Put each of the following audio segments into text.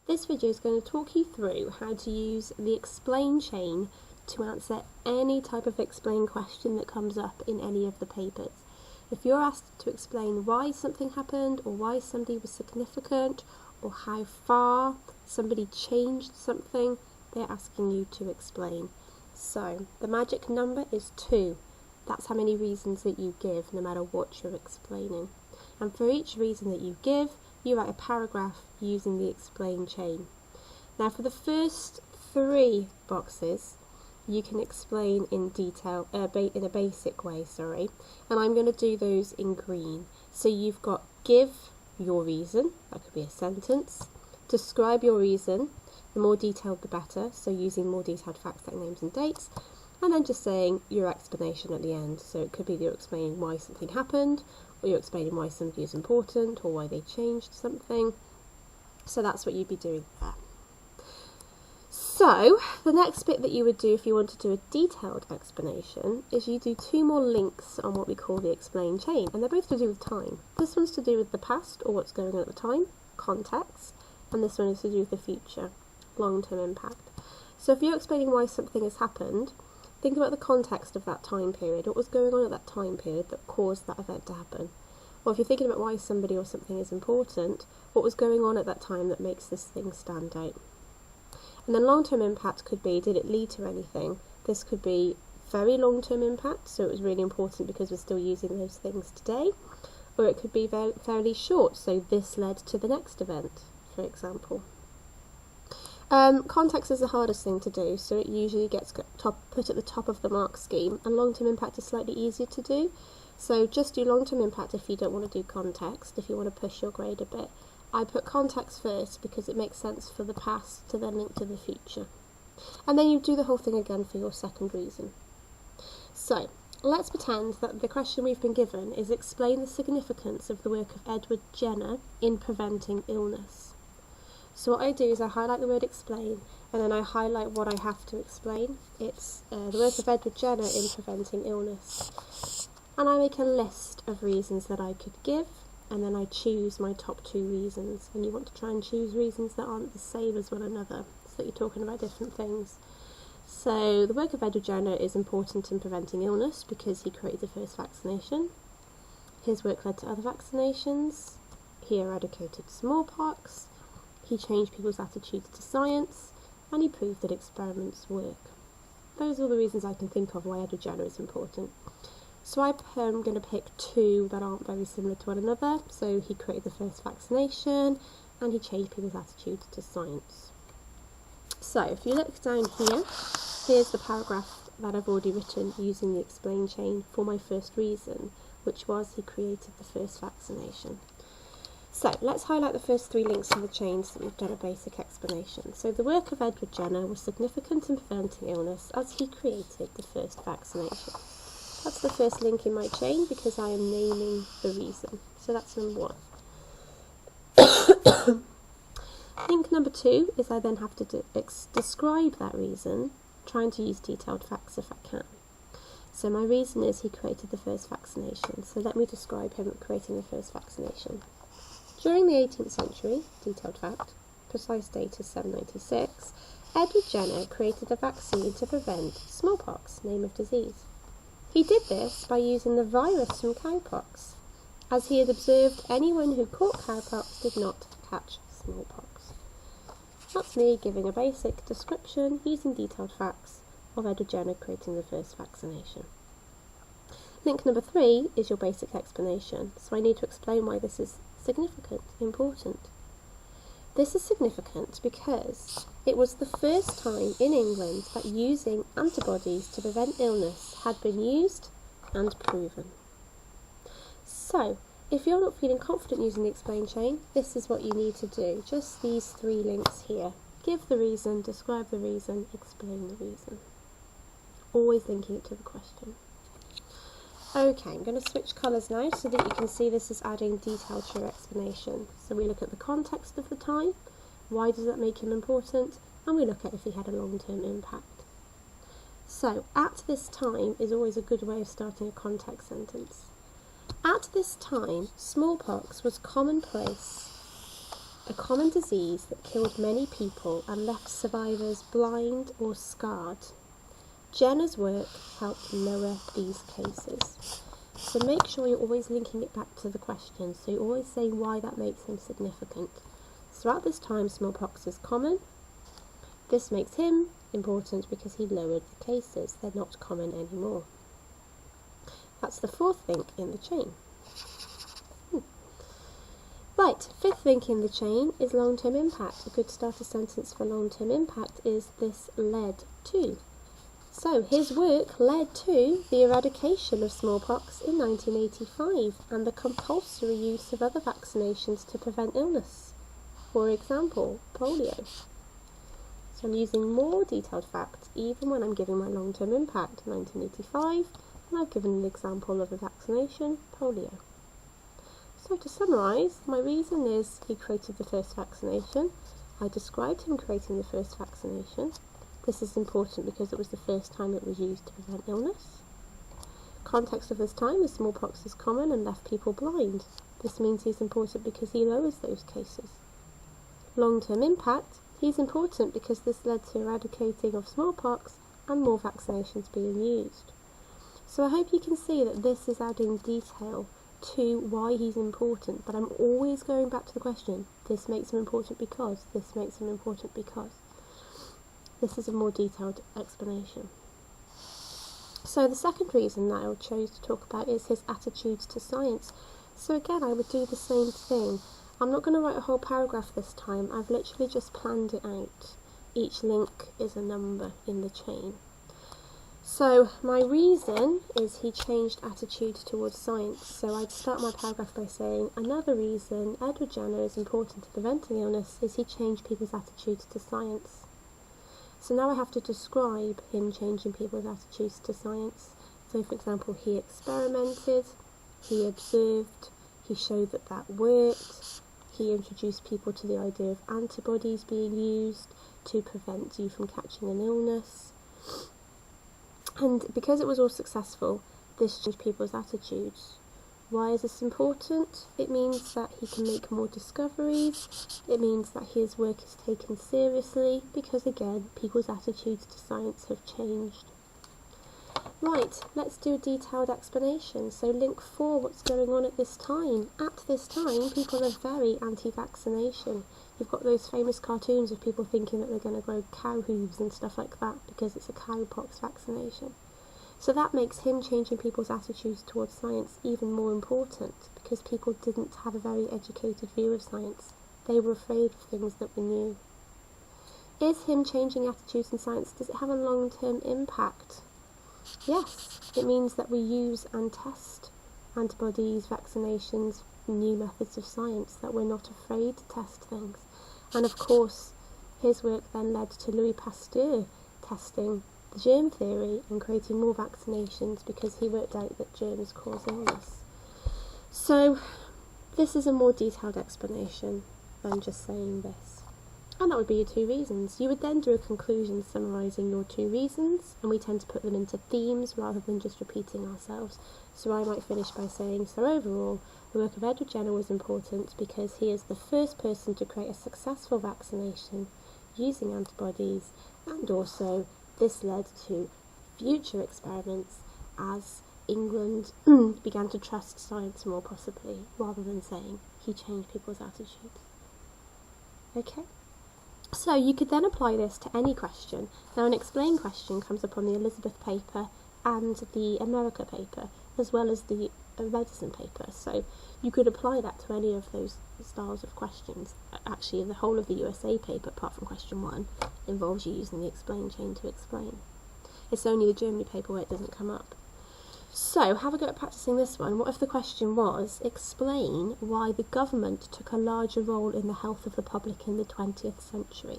This video is going to talk you through how to use the explain chain to answer any type of explain question that comes up in any of the papers. If you're asked to explain why something happened, or why somebody was significant, or how far somebody changed something, they're asking you to explain. So the magic number is 2. That's how many reasons that you give, no matter what you're explaining. And for each reason that you give, you write a paragraph using the explain chain. Now for the first 3 boxes, you can explain in detail, in a basic way, and I'm going to do those in green. So you've got give your reason, that could be a sentence, describe your reason, the more detailed the better, so using more detailed facts like names and dates, and then just saying your explanation at the end. So it could be that you're explaining why something happened, or you're explaining why somebody is important, or why they changed something. So that's what you'd be doing there. So the next bit that you would do if you want to do a detailed explanation is you do 2 more links on what we call the explain chain, and they're both to do with time. This one's to do with the past, or what's going on at the time, context, and this one is to do with the future, long-term impact. So if you're explaining why something has happened, think about the context of that time period. What was going on at that time period that caused that event to happen? Or if you're thinking about why somebody or something is important, what was going on at that time that makes this thing stand out? And then long-term impact could be, did it lead to anything? This could be very long-term impact, so it was really important because we're still using those things today. Or it could be fairly short, so this led to the next event, for example. Context is the hardest thing to do, so it usually gets put at the top of the mark scheme, and long-term impact is slightly easier to do. So just do long-term impact if you don't want to do context, if you want to push your grade a bit. I put context first because it makes sense for the past to then link to the future. And then you do the whole thing again for your second reason. So let's pretend that the question we've been given is explain the significance of the work of Edward Jenner in preventing illness. So what I do is I highlight the word explain, and then I highlight what I have to explain. It's the work of Edward Jenner in preventing illness. And I make a list of reasons that I could give, and then I choose my top 2 reasons. And you want to try and choose reasons that aren't the same as one another, so that you're talking about different things. So the work of Edward Jenner is important in preventing illness because he created the first vaccination. His work led to other vaccinations. He eradicated smallpox. He changed people's attitudes to science, and he proved that experiments work. Those are the reasons I can think of why Edward Jenner is important. So I'm going to pick 2 that aren't very similar to one another. So he created the first vaccination, and he changed people's attitudes to science. So if you look down here, here's the paragraph that I've already written using the explain chain for my first reason, which was he created the first vaccination. So let's highlight the first 3 links in the chain so that we've done a basic explanation. So the work of Edward Jenner was significant in preventing illness as he created the first vaccination. That's the first link in my chain because I am naming the reason. So that's number 1. Link number 2 is I then have to describe that reason, trying to use detailed facts if I can. So my reason is he created the first vaccination. So let me describe him creating the first vaccination. During the 18th century, detailed fact, precise date is 796, Edward Jenner created a vaccine to prevent smallpox, name of disease. He did this by using the virus from cowpox, as he had observed anyone who caught cowpox did not catch smallpox. That's me giving a basic description using detailed facts of Edward Jenner creating the first vaccination. Link number 3 is your basic explanation, so I need to explain why this is significant, important. This is significant because it was the first time in England that using antibodies to prevent illness had been used and proven. So, if you're not feeling confident using the explain chain, this is what you need to do. Just these 3 links here. Give the reason, describe the reason, explain the reason. Always linking it to the question. Okay, I'm going to switch colours now so that you can see this is adding detail to your explanation. So we look at the context of the time, why does that make him important, and we look at if he had a long-term impact. So, at this time is always a good way of starting a context sentence. At this time, smallpox was commonplace a common disease that killed many people and left survivors blind or scarred. Jenner's work helped lower these cases. So make sure you're always linking it back to the question, so you're always saying why that makes him significant. Throughout this time, smallpox is common. This makes him important because he lowered the cases. They're not common anymore. That's the fourth link in the chain. Right, fifth link in the chain is long-term impact. A good starter sentence for long-term impact is this led to. So his work led to the eradication of smallpox in 1985 and the compulsory use of other vaccinations to prevent illness. For example, polio. So I'm using more detailed facts even when I'm giving my long-term impact, 1985, and I've given an example of a vaccination, polio. So to summarise, my reason is he created the first vaccination. I described him creating the first vaccination. This is important because it was the first time it was used to prevent illness. Context of this time is smallpox is common and left people blind. This means he's important because he lowers those cases. Long-term impact, he's important because this led to eradicating of smallpox and more vaccinations being used. So I hope you can see that this is adding detail to why he's important, but I'm always going back to the question, this makes him important because, this makes him important because. This is a more detailed explanation. So the second reason that I chose to talk about is his attitudes to science. So again, I would do the same thing. I'm not going to write a whole paragraph this time, I've literally just planned it out. Each link is a number in the chain. So my reason is he changed attitudes towards science. So I'd start my paragraph by saying, another reason Edward Jenner is important to preventing illness is he changed people's attitudes to science. So now I have to describe him changing people's attitudes to science. So for example, he experimented, he observed, he showed that that worked, he introduced people to the idea of antibodies being used to prevent you from catching an illness. And because it was all successful, this changed people's attitudes. Why is this important? It means that he can make more discoveries. It means that his work is taken seriously because, again, people's attitudes to science have changed. Right, let's do a detailed explanation. So link 4, what's going on at this time? At this time, people are very anti-vaccination. You've got those famous cartoons of people thinking that they're going to grow cow hooves and stuff like that because it's a cowpox vaccination. So that makes him changing people's attitudes towards science even more important because people didn't have a very educated view of science. They were afraid of things that were new. Is him changing attitudes in science, does it have a long-term impact? Yes, it means that we use and test antibodies, vaccinations, new methods of science, that we're not afraid to test things. And of course, his work then led to Louis Pasteur testing the germ theory and creating more vaccinations because he worked out that germs cause illness. So this is a more detailed explanation than just saying this. And that would be your 2 reasons. You would then do a conclusion summarising your 2 reasons, and we tend to put them into themes rather than just repeating ourselves. So I might finish by saying, so overall, the work of Edward Jenner was important because he is the first person to create a successful vaccination using antibodies, and also this led to future experiments as England began to trust science more possibly, rather than saying he changed people's attitudes. Okay? So you could then apply this to any question. Now an explain question comes up on the Elizabeth paper and the America paper, as well as the medicine paper. So you could apply that to any of those styles of questions. Actually, the whole of the USA paper, apart from question 1, involves you using the explain chain to explain. It's only the Germany paper where it doesn't come up. So, have a go at practising this one. What if the question was, explain why the government took a larger role in the health of the public in the 20th century?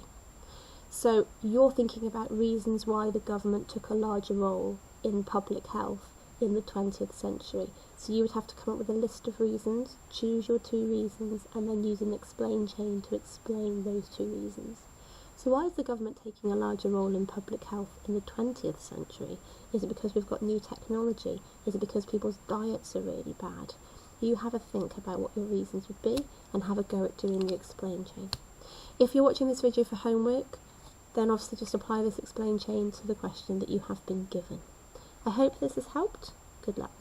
So, you're thinking about reasons why the government took a larger role in public health in the 20th century. So you would have to come up with a list of reasons, choose your 2 reasons, and then use an explain chain to explain those 2 reasons. So why is the government taking a larger role in public health in the 20th century? Is it because we've got new technology? Is it because people's diets are really bad? you have a think about what your reasons would be and have a go at doing the explain chain. If you're watching this video for homework, then obviously just apply this explain chain to the question that you have been given. I hope this has helped. Good luck.